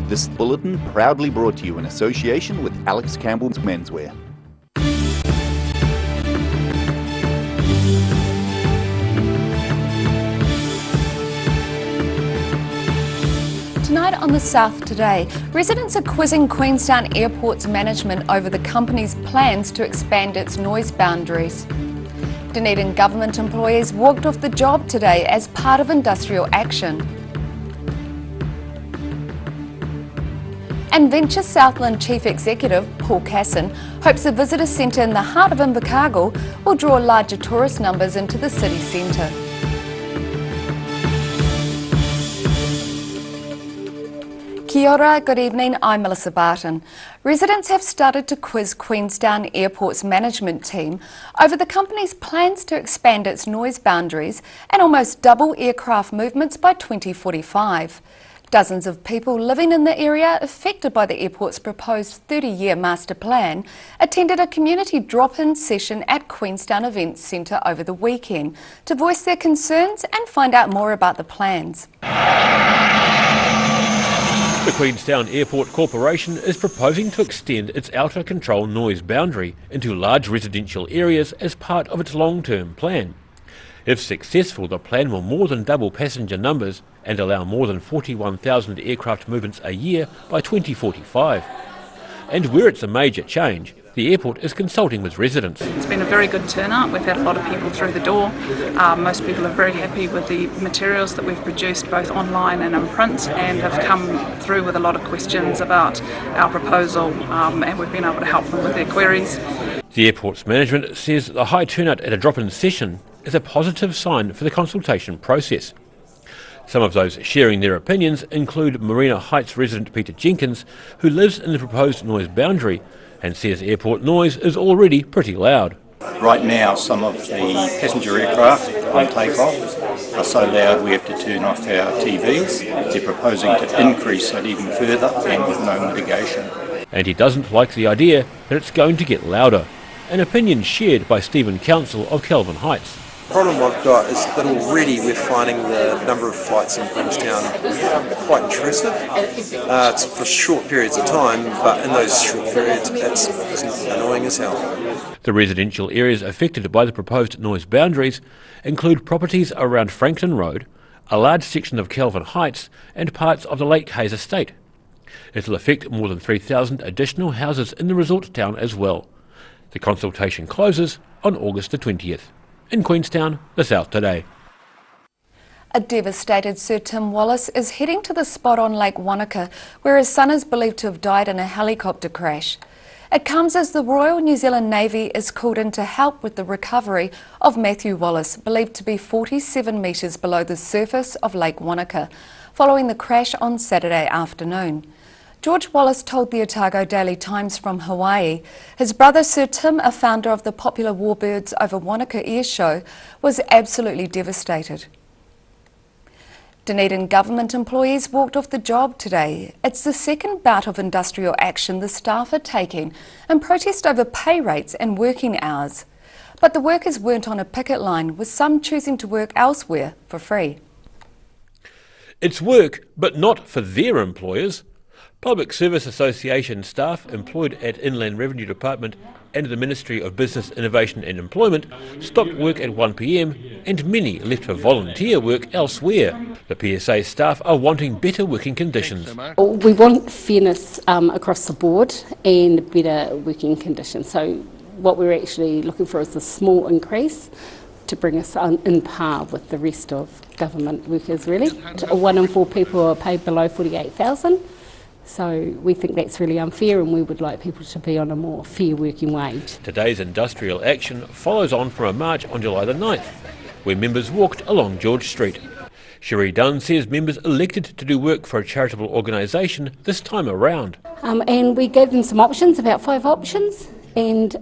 This bulletin proudly brought to you in association with Alex Campbell's Menswear. Tonight on The South Today, residents are quizzing Queenstown Airport's management over the company's plans to expand its noise boundaries. Dunedin government employees walked off the job today as part of industrial action. And Venture Southland Chief Executive Paul Casson hopes a visitor centre in the heart of Invercargill will draw larger tourist numbers into the city centre. Kia ora, good evening, I'm Melissa Barton. Residents have started to quiz Queenstown Airport's management team over the company's plans to expand its noise boundaries and almost double aircraft movements by 2045. Dozens of people living in the area affected by the airport's proposed 30-year master plan attended a community drop-in session at Queenstown Events Centre over the weekend to voice their concerns and find out more about the plans. The Queenstown Airport Corporation is proposing to extend its outer control noise boundary into large residential areas as part of its long-term plan. If successful, the plan will more than double passenger numbers and allow more than 41,000 aircraft movements a year by 2045. And where it's a major change, the airport is consulting with residents. It's been a very good turnout. We've had a lot of people through the door. Most people are very happy with the materials that we've produced both online and in print, and have come through with a lot of questions about our proposal, and we've been able to help them with their queries. The airport's management says the high turnout at a drop-in session is a positive sign for the consultation process. Some of those sharing their opinions include Marina Heights resident Peter Jenkins, who lives in the proposed noise boundary and says airport noise is already pretty loud. Right now, some of the passenger aircraft on takeoff are so loud we have to turn off our TVs. They're proposing to increase it even further and with no mitigation. And he doesn't like the idea that it's going to get louder, an opinion shared by Stephen Council of Kelvin Heights. The problem I've got is that already we're finding the number of flights in Queenstown quite intrusive. It's for short periods of time, but in those short periods it's annoying as hell. The residential areas affected by the proposed noise boundaries include properties around Franklin Road, a large section of Kelvin Heights and parts of the Lake Hayes estate. It'll affect more than 3,000 additional houses in the resort town as well. The consultation closes on August the 20th. In Queenstown, The South Today. A devastated Sir Tim Wallace is heading to the spot on Lake Wanaka where his son is believed to have died in a helicopter crash. It comes as the Royal New Zealand Navy is called in to help with the recovery of Matthew Wallace, believed to be 47 metres below the surface of Lake Wanaka, following the crash on Saturday afternoon. George Wallace told the Otago Daily Times from Hawaii his brother Sir Tim, a founder of the popular Warbirds over Wanaka Air Show, was absolutely devastated. Dunedin government employees walked off the job today. It's the second bout of industrial action the staff are taking in protest over pay rates and working hours. But the workers weren't on a picket line, with some choosing to work elsewhere for free. It's work, but not for their employers. Public Service Association staff employed at Inland Revenue Department and the Ministry of Business, Innovation and Employment stopped work at 1 p.m, and many left for volunteer work elsewhere. The PSA staff are wanting better working conditions. We want fairness across the board and better working conditions. So what we're actually looking for is a small increase to bring us in par with the rest of government workers, really. 1 in 4 people are paid below 48,000. So we think that's really unfair, and we would like people to be on a more fair working wage. Today's industrial action follows on from a march on July the 9th, where members walked along George Street. Sherry Dunn says members elected to do work for a charitable organisation this time around. And we gave them some options, about 5 options, and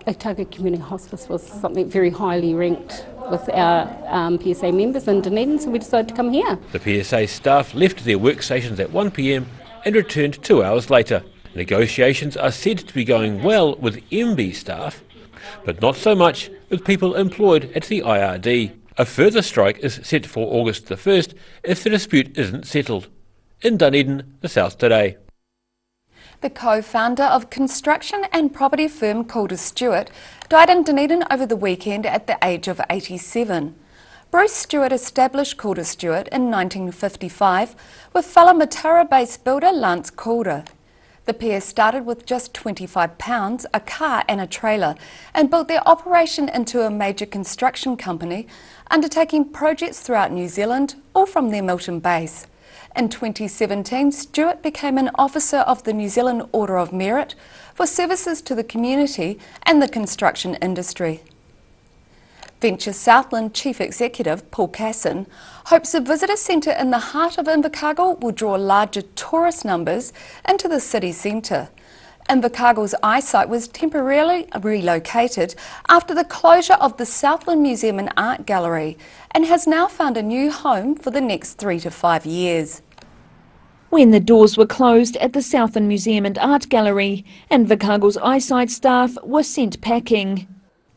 Otago Community Hospice was something very highly ranked with our PSA members in Dunedin, so we decided to come here. The PSA staff left their workstations at 1 p.m. and returned 2 hours later. Negotiations are said to be going well with MB staff, but not so much with people employed at the IRD. A further strike is set for August the 1st if the dispute isn't settled. In Dunedin, the South Today. The co-founder of construction and property firm Calder Stewart died in Dunedin over the weekend at the age of 87. Bruce Stewart established Calder Stewart in 1955 with fellow Matara-based builder Lance Calder. The pair started with just £25, a car and a trailer, and built their operation into a major construction company, undertaking projects throughout New Zealand, all from their Milton base. In 2017, Stewart became an officer of the New Zealand Order of Merit for services to the community and the construction industry. Venture Southland Chief Executive Paul Casson hopes a visitor centre in the heart of Invercargill will draw larger tourist numbers into the city centre. Invercargill's eyesite was temporarily relocated after the closure of the Southland Museum and Art Gallery and has now found a new home for the next 3 to 5 years. When the doors were closed at the Southland Museum and Art Gallery, Invercargill's eyesite staff were sent packing.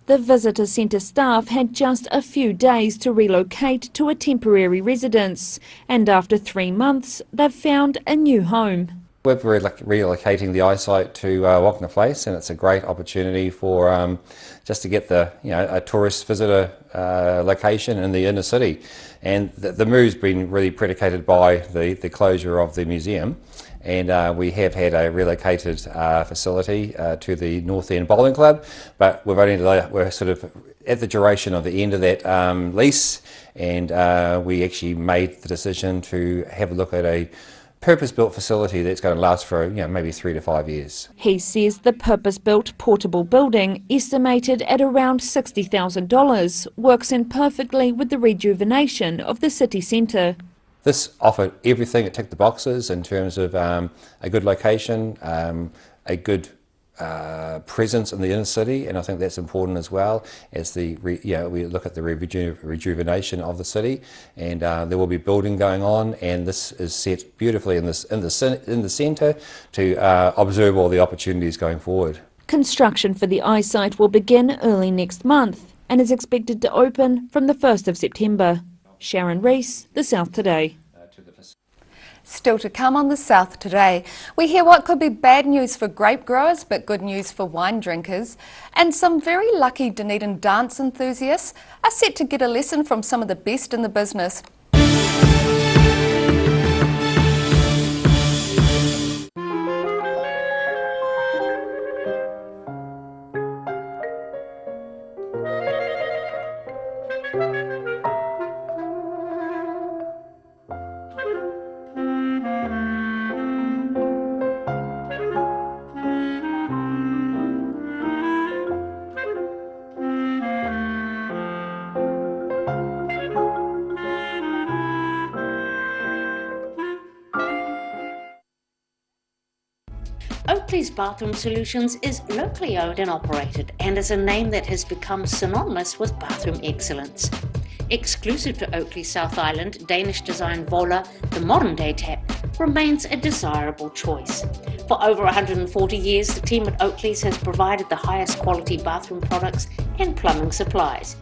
The visitor centre staff had just a few days to relocate to a temporary residence, and after 3 months they've found a new home. We're relocating the eyesite to Wagner Place, and it's a great opportunity for just to get a tourist visitor location in the inner city. And the move's been really predicated by the closure of the museum, and we have had a relocated facility to the North End Bowling Club, but we're sort of at the duration of the end of that lease, and we actually made the decision to have a look at a purpose-built facility that's going to last for maybe 3 to 5 years. He says the purpose-built portable building, estimated at around $60,000, works in perfectly with the rejuvenation of the city centre. This offered everything. It ticked the boxes in terms of a good location, a good presence in the inner city, and I think that's important as well as we look at the rejuvenation of the city. And there will be building going on, and this is set beautifully in the centre to observe all the opportunities going forward. Construction for the eyesite will begin early next month and is expected to open from the 1st of September. Sharon Rees, The South Today. Still to come on The South Today, we hear what could be bad news for grape growers but good news for wine drinkers, and some very lucky Dunedin dance enthusiasts are set to get a lesson from some of the best in the business. Oakley's Bathroom Solutions is locally owned and operated and is a name that has become synonymous with bathroom excellence. Exclusive to Oakley South Island, Danish design Vola, the modern day tap, remains a desirable choice. For over 140 years, the team at Oakley's has provided the highest quality bathroom products and plumbing supplies.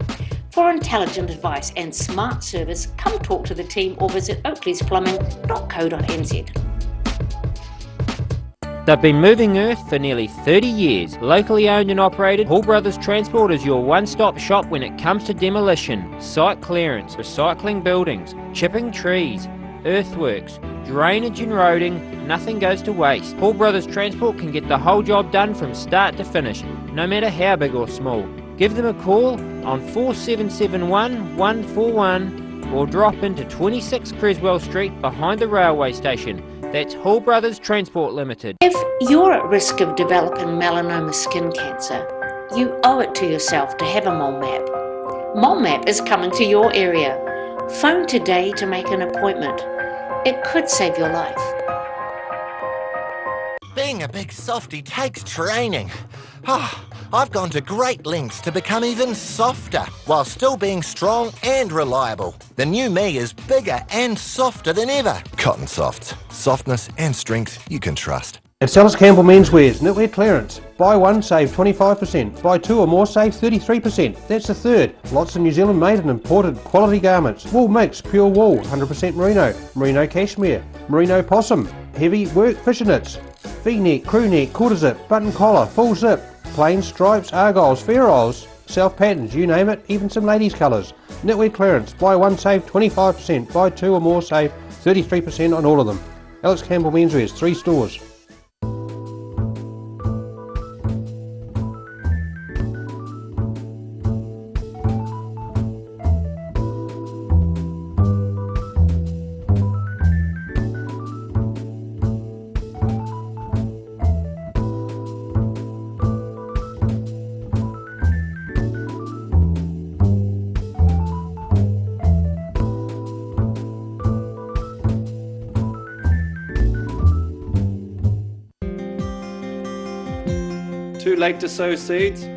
For intelligent advice and smart service, come talk to the team or visit oakleysplumbing.co.nz. They've been moving earth for nearly 30 years. Locally owned and operated, Hall Brothers Transport is your one-stop shop when it comes to demolition, site clearance, recycling buildings, chipping trees, earthworks, drainage and roading. Nothing goes to waste. Hall Brothers Transport can get the whole job done from start to finish, no matter how big or small. Give them a call on 4771 141 or drop into 26 Creswell Street behind the railway station. That's Hall Brothers Transport Limited. If you're at risk of developing melanoma skin cancer, you owe it to yourself to have a mole map. Mole Map is coming to your area. Phone today to make an appointment. It could save your life. Being a big softie takes training. I've gone to great lengths to become even softer, while still being strong and reliable. The new me is bigger and softer than ever. Cotton Softs. Softness and strength you can trust. It's Alex Campbell Menswear's knitwear clearance. Buy one, save 25%. Buy two or more, save 33%. That's a third. Lots of New Zealand made and imported quality garments. Wool mix, pure wool, 100% merino, merino cashmere, merino possum, heavy work fishnets, V-neck, crew neck, quarter zip, button collar, full zip, plain stripes, argyles, ferrules, self patterns, you name it, even some ladies' colours. Knitwear clearance, buy one, save 25%. Buy two or more, save 33% on all of them. Alex Campbell Menswear, 3 stores. Too late to sow seeds?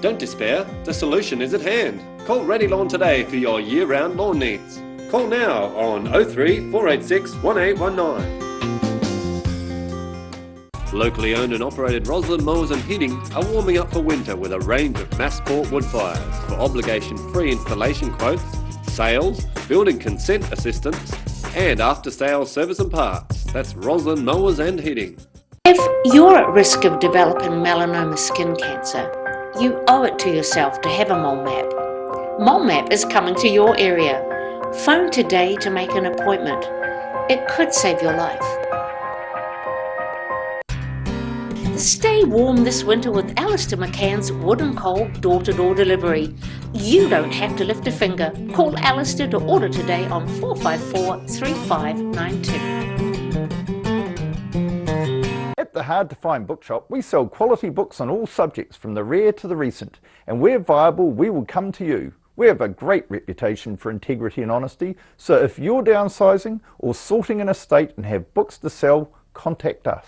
Don't despair, the solution is at hand. Call Ready Lawn today for your year-round lawn needs. Call now on 03 486 1819. Locally owned and operated Roslyn Mowers and Heating are warming up for winter with a range of mass-bought wood fires for obligation-free installation quotes, sales, building consent assistance, and after-sales service and parts. That's Roslyn Mowers and Heating. If you're at risk of developing melanoma skin cancer, you owe it to yourself to have a mole map. Mole map is coming to your area. Phone today to make an appointment. It could save your life. Stay warm this winter with Alistair McCann's Wood and Coal door-to-door delivery. You don't have to lift a finger. Call Alistair to order today on 454 3592. At the Hard to Find Bookshop, we sell quality books on all subjects from the rare to the recent, and where viable, we will come to you. We have a great reputation for integrity and honesty, so if you're downsizing or sorting an estate and have books to sell, contact us.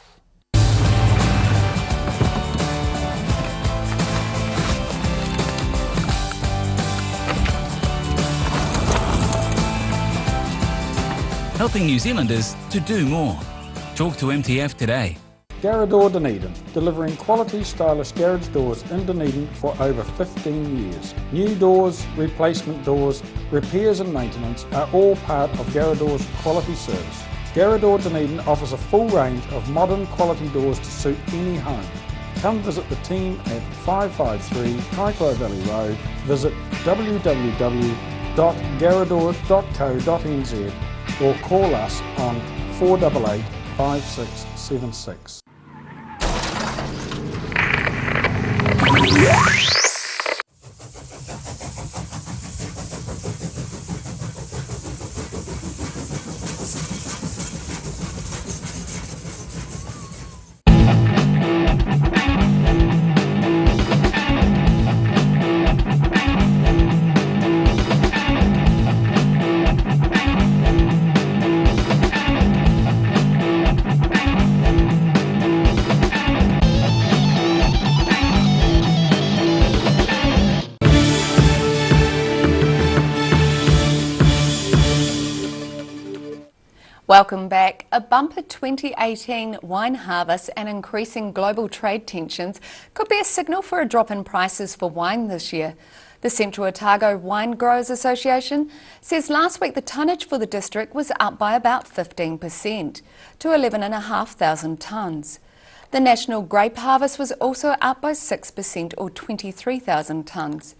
Helping New Zealanders to do more. Talk to MTF today. Garrador Dunedin, delivering quality stylish garage doors in Dunedin for over 15 years. New doors, replacement doors, repairs and maintenance are all part of Garrador's quality service. Garrador Dunedin offers a full range of modern quality doors to suit any home. Come visit the team at 553 Kaikoai Valley Road. Visit www.garrador.co.nz or call us on 488 5676. Welcome back. A bumper 2018 wine harvest and increasing global trade tensions could be a signal for a drop in prices for wine this year. The Central Otago Wine Growers Association says last week the tonnage for the district was up by about 15% to 11,500 tonnes. The national grape harvest was also up by 6% or 23,000 tonnes.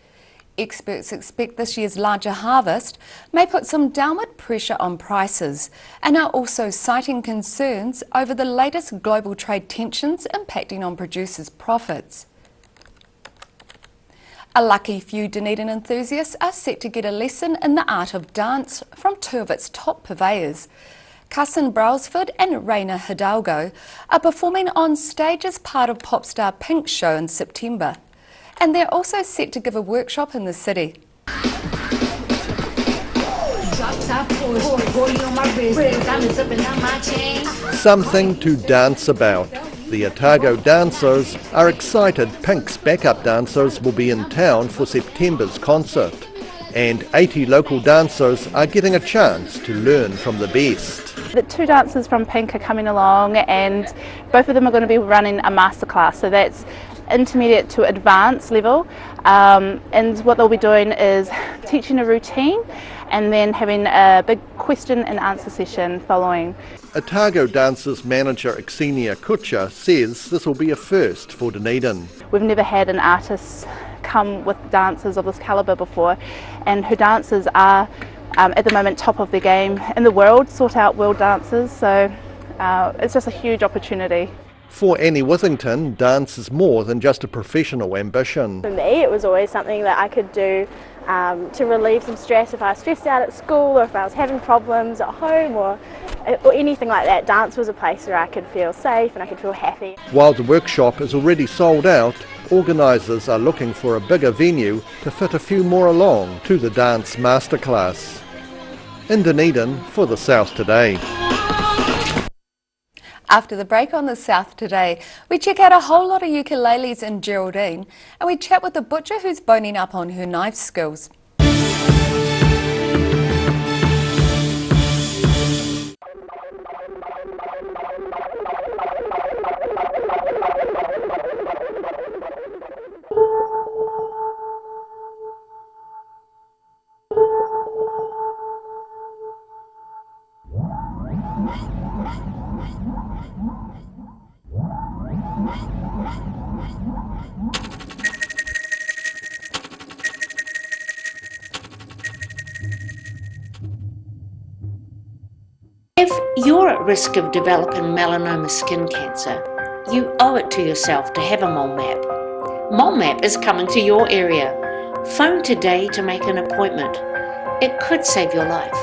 Experts expect this year's larger harvest may put some downward pressure on prices and are also citing concerns over the latest global trade tensions impacting on producers' profits. A lucky few Dunedin enthusiasts are set to get a lesson in the art of dance from two of its top purveyors. Carson Brailsford and Reina Hidalgo are performing on stage as part of Popstar Pink's show in September. And they're also set to give a workshop in the city. Something to dance about. The Otago dancers are excited Pink's backup dancers will be in town for September's concert. And 80 local dancers are getting a chance to learn from the best. The two dancers from Pink are coming along and both of them are going to be running a masterclass. So that's intermediate to advanced level, and what they'll be doing is teaching a routine and then having a big question and answer session following. Otago Dancers manager Xenia Kutcher says this will be a first for Dunedin. We've never had an artist come with dancers of this calibre before, and her dancers are at the moment top of their game in the world, sought out world dancers, so it's just a huge opportunity. For Annie Withington, dance is more than just a professional ambition. For me, it was always something that I could do to relieve some stress if I was stressed out at school, or if I was having problems at home, or anything like that. Dance was a place where I could feel safe and I could feel happy. While the workshop is already sold out, organisers are looking for a bigger venue to fit a few more along to the dance masterclass. In Dunedin for the South Today. After the break on the South Today, we check out a whole lot of ukuleles in Geraldine, and we chat with a butcher who's boning up on her knife skills. If you're at risk of developing melanoma skin cancer, you owe it to yourself to have a mole map. Mole map is coming to your area. Phone today to make an appointment. It could save your life.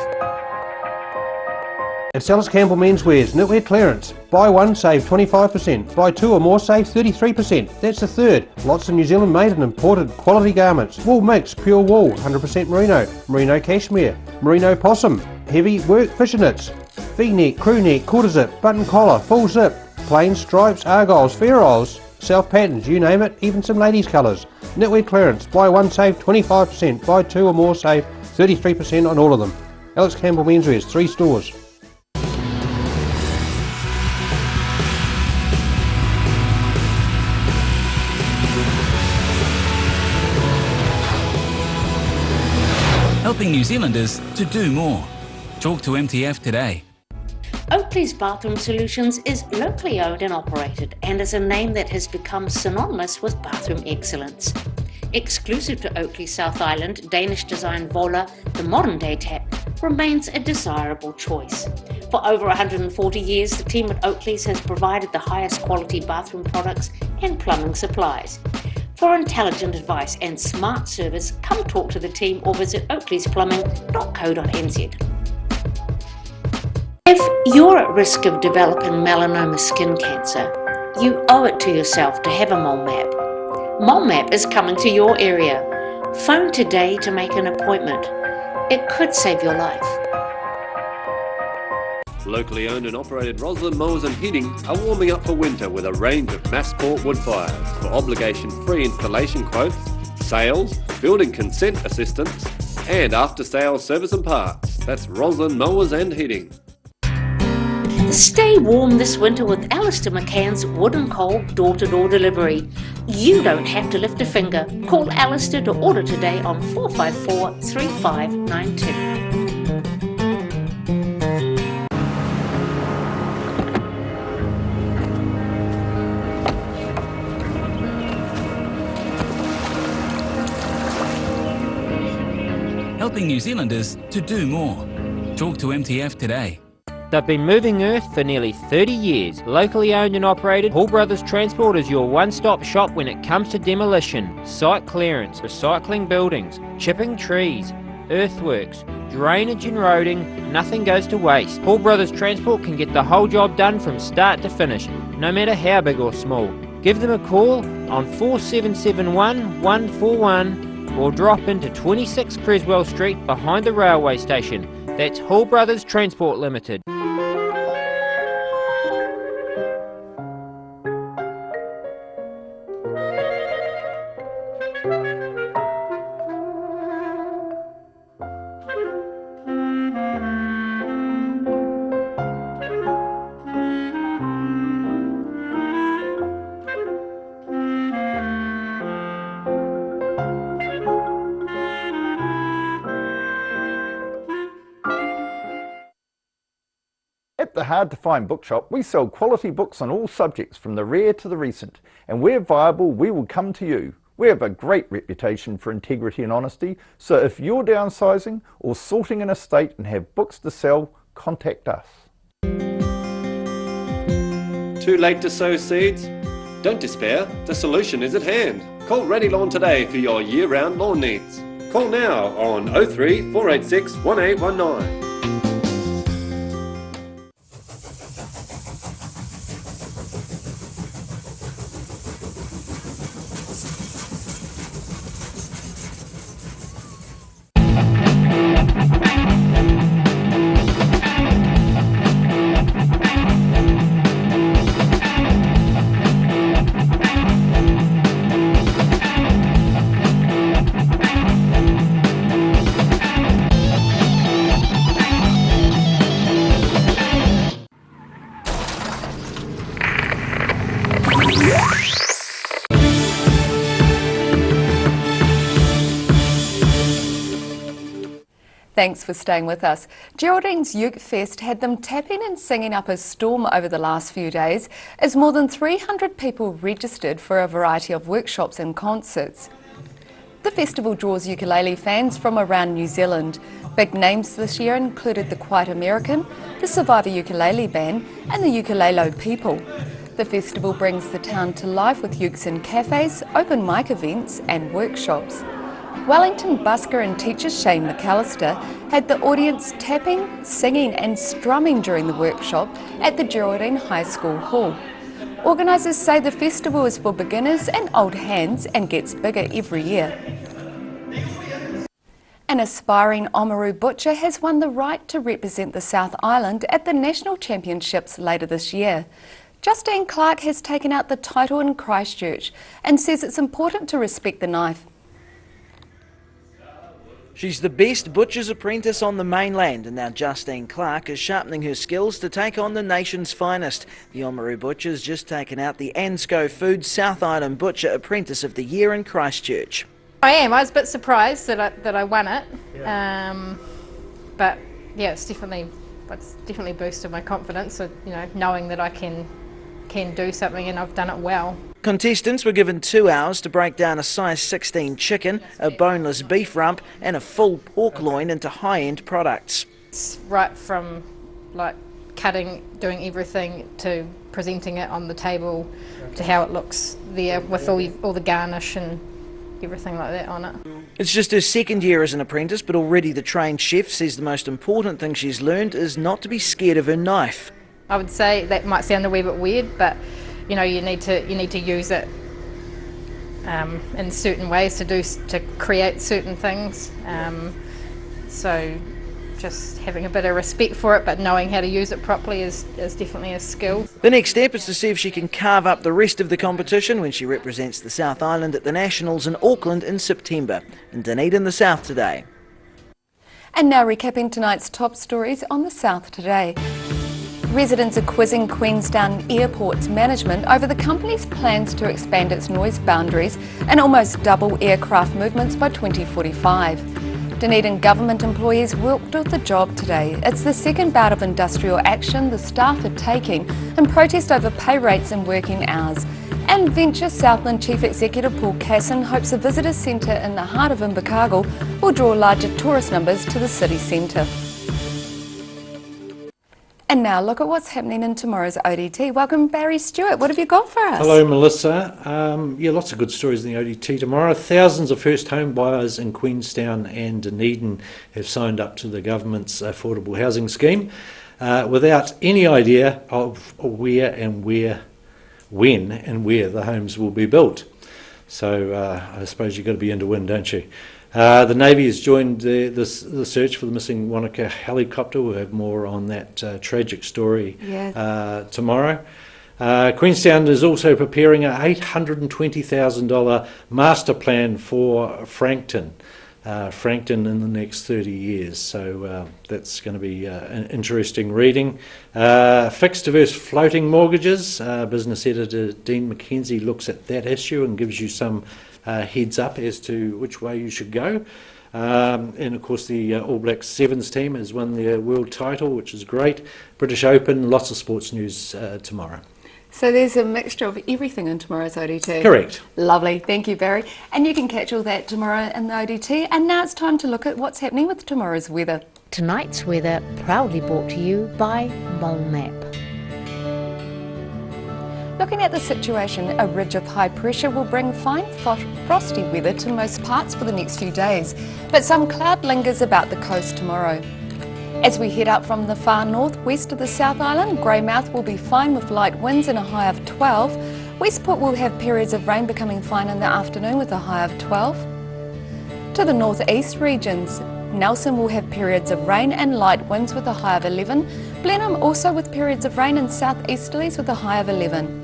It's Alice Campbell Menswear's knitwear clearance. Buy one, save 25%. Buy two or more, save 33%. That's a third. Lots of New Zealand made and imported quality garments. Wool mix, pure wool, 100% merino, merino cashmere, merino possum, heavy work fishnets, V-neck, crew neck, quarter zip, button collar, full zip, plain stripes, argyles, ferrules, self patterns, you name it, even some ladies' colours. Knitwear clearance. Buy one, save 25%. Buy two or more, save 33% on all of them. Alex Campbell Menswear's, 3 stores. Helping New Zealanders to do more. Talk to MTF today. Oakley's Bathroom Solutions is locally owned and operated and is a name that has become synonymous with bathroom excellence. Exclusive to Oakley South Island, Danish design Vola, the modern day tap, remains a desirable choice. For over 140 years, the team at Oakley's has provided the highest quality bathroom products and plumbing supplies. For intelligent advice and smart service, come talk to the team or visit oakleysplumbing.co.nz. If you're at risk of developing melanoma skin cancer, you owe it to yourself to have a mole map. Mole map is coming to your area. Phone today to make an appointment. It could save your life. Locally owned and operated Roslyn Mowers and Heating are warming up for winter with a range of Massport wood fires for obligation-free installation quotes, sales, building consent assistance, and after-sales service and parts. That's Roslyn Mowers and Heating. Stay warm this winter with Alistair McCann's Wood and Coal door-to-door delivery. You don't have to lift a finger. Call Alistair to order today on 454 3592. Helping New Zealanders to do more. Talk to MTF today. They've been moving earth for nearly 30 years. Locally owned and operated, Hall Brothers Transport is your one-stop shop when it comes to demolition, site clearance, recycling buildings, chipping trees, earthworks, drainage and roading. Nothing goes to waste. Hall Brothers Transport can get the whole job done from start to finish, no matter how big or small. Give them a call on 4771 141 or drop into 26 Creswell Street behind the railway station. That's Hall Brothers Transport Limited. hard to find bookshop, we sell quality books on all subjects from the rare to the recent, and where viable, we will come to you. We have a great reputation for integrity and honesty, so if you're downsizing or sorting an estate and have books to sell, contact us. Too late to sow seeds? Don't despair, the solution is at hand. Call Ready Lawn today for your year-round lawn needs. Call now on 03 486 1819. Thanks for staying with us. Geraldine's Uke Fest had them tapping and singing up a storm over the last few days as more than 300 people registered for a variety of workshops and concerts. The festival draws ukulele fans from around New Zealand. Big names this year included the Quiet American, the Survivor Ukulele Band and the Ukulele People. The festival brings the town to life with ukes in cafes, open mic events and workshops. Wellington busker and teacher Shane McAllister had the audience tapping, singing and strumming during the workshop at the Geraldine High School Hall. Organisers say the festival is for beginners and old hands and gets bigger every year. An aspiring Oamaru butcher has won the right to represent the South Island at the National Championships later this year. Justine Clark has taken out the title in Christchurch and says it's important to respect the knife. She's the best butcher's apprentice on the mainland, and now Justine Clark is sharpening her skills to take on the nation's finest. The Oamaru butcher's just taken out the Ansco Foods South Island Butcher Apprentice of the Year in Christchurch. I was a bit surprised that I won it, but yeah, it's definitely boosted my confidence. So, you know, knowing that I can do something and I've done it well. Contestants were given 2 hours to break down a size 16 chicken, a boneless beef rump and a full pork loin into high-end products. It's right from like cutting, doing everything, to presenting it on the table, to how it looks there with all the garnish and everything like that on it. It's just her second year as an apprentice, but already the trained chef says the most important thing she's learned is not to be scared of her knife. I would say that might sound a wee bit weird, but you know, you need to use it in certain ways to create certain things. So just having a bit of respect for it, but knowing how to use it properly is definitely a skill. The next step is to see if she can carve up the rest of the competition when she represents the South Island at the Nationals in Auckland in September. In Dunedin, the South Today. And now recapping tonight's top stories on the South Today. Residents are quizzing Queenstown Airport's management over the company's plans to expand its noise boundaries and almost double aircraft movements by 2045. Dunedin government employees walked off the job today. It's the second bout of industrial action the staff are taking in protest over pay rates and working hours. And Venture Southland Chief Executive Paul Casson hopes a visitor centre in the heart of Invercargill will draw larger tourist numbers to the city centre. And now look at what's happening in tomorrow's ODT. Welcome Barry Stewart, what have you got for us? Hello Melissa. Yeah, lots of good stories in the ODT tomorrow. Thousands of first home buyers in Queenstown and Dunedin have signed up to the government's affordable housing scheme without any idea of when and where the homes will be built. So I suppose you've got to be into wind, don't you? The Navy has joined the search for the missing Wanaka helicopter. We'll have more on that tragic story tomorrow. Queenstown is also preparing an $820,000 master plan for Frankton in the next 30 years. So that's going to be an interesting reading. Fixed versus floating mortgages. Business editor Dean McKenzie looks at that issue and gives you some heads up as to which way you should go. And of course the All Blacks Sevens team has won their world title, which is great. British Open, lots of sports news tomorrow. So there's a mixture of everything in tomorrow's ODT. Correct. Lovely, thank you, Barry. And you can catch all that tomorrow in the ODT. And now it's time to look at what's happening with tomorrow's weather. Tonight's weather proudly brought to you by Molnap. Looking at the situation, a ridge of high pressure will bring fine frosty weather to most parts for the next few days, but some cloud lingers about the coast tomorrow. As we head up from the far north west of the South Island, Greymouth will be fine with light winds and a high of 12. Westport will have periods of rain becoming fine in the afternoon with a high of 12. To the northeast regions, Nelson will have periods of rain and light winds with a high of 11. Blenheim also with periods of rain and southeasterlies with a high of 11.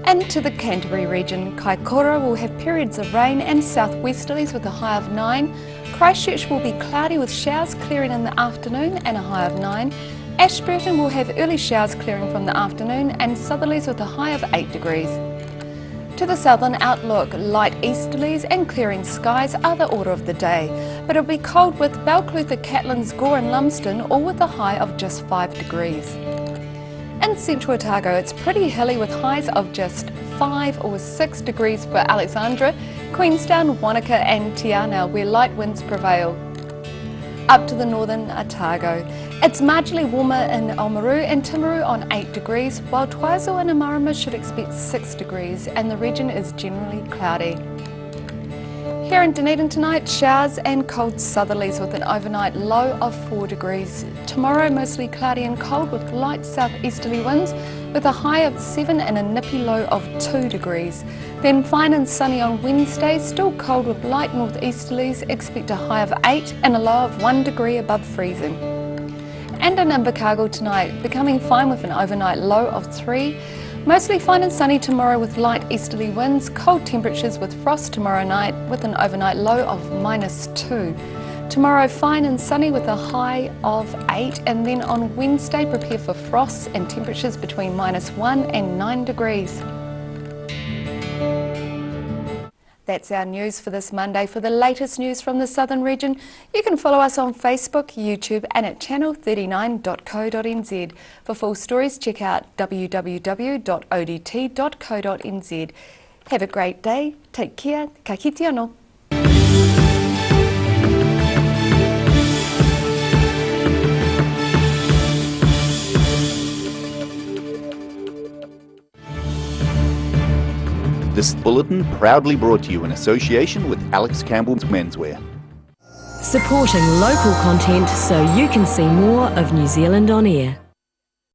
And to the Canterbury region, Kaikoura will have periods of rain and southwesterlies with a high of 9. Christchurch will be cloudy with showers clearing in the afternoon and a high of 9. Ashburton will have early showers clearing from the afternoon and southerlies with a high of 8 degrees. To the southern outlook, light easterlies and clearing skies are the order of the day, but it'll be cold with Balclutha, Catlins, Gore and Lumsden all with a high of just 5 degrees. In central Otago, it's pretty hilly with highs of just 5 or 6 degrees for Alexandra, Queenstown, Wanaka and Te Anau, where light winds prevail. Up to the northern Otago, it's marginally warmer in Oamaru and Timaru on 8 degrees, while Twizel and Amarama should expect 6 degrees and the region is generally cloudy. Here in Dunedin tonight, showers and cold southerlies with an overnight low of 4 degrees. Tomorrow mostly cloudy and cold with light southeasterly winds with a high of 7 and a nippy low of 2 degrees. Then fine and sunny on Wednesday, still cold with light northeasterlies, expect a high of 8 and a low of 1 degree above freezing. And in Invercargill tonight, becoming fine with an overnight low of 3. Mostly fine and sunny tomorrow with light easterly winds, cold temperatures with frost tomorrow night with an overnight low of -2. Tomorrow fine and sunny with a high of 8 and then on Wednesday prepare for frosts and temperatures between -1 and 9 degrees. That's our news for this Monday. For the latest news from the southern region, you can follow us on Facebook, YouTube and at channel39.co.nz. For full stories, check out www.odt.co.nz. Have a great day, take care, ka kite anō. This bulletin proudly brought to you in association with Alex Campbell's Menswear. Supporting local content so you can see more of New Zealand on air.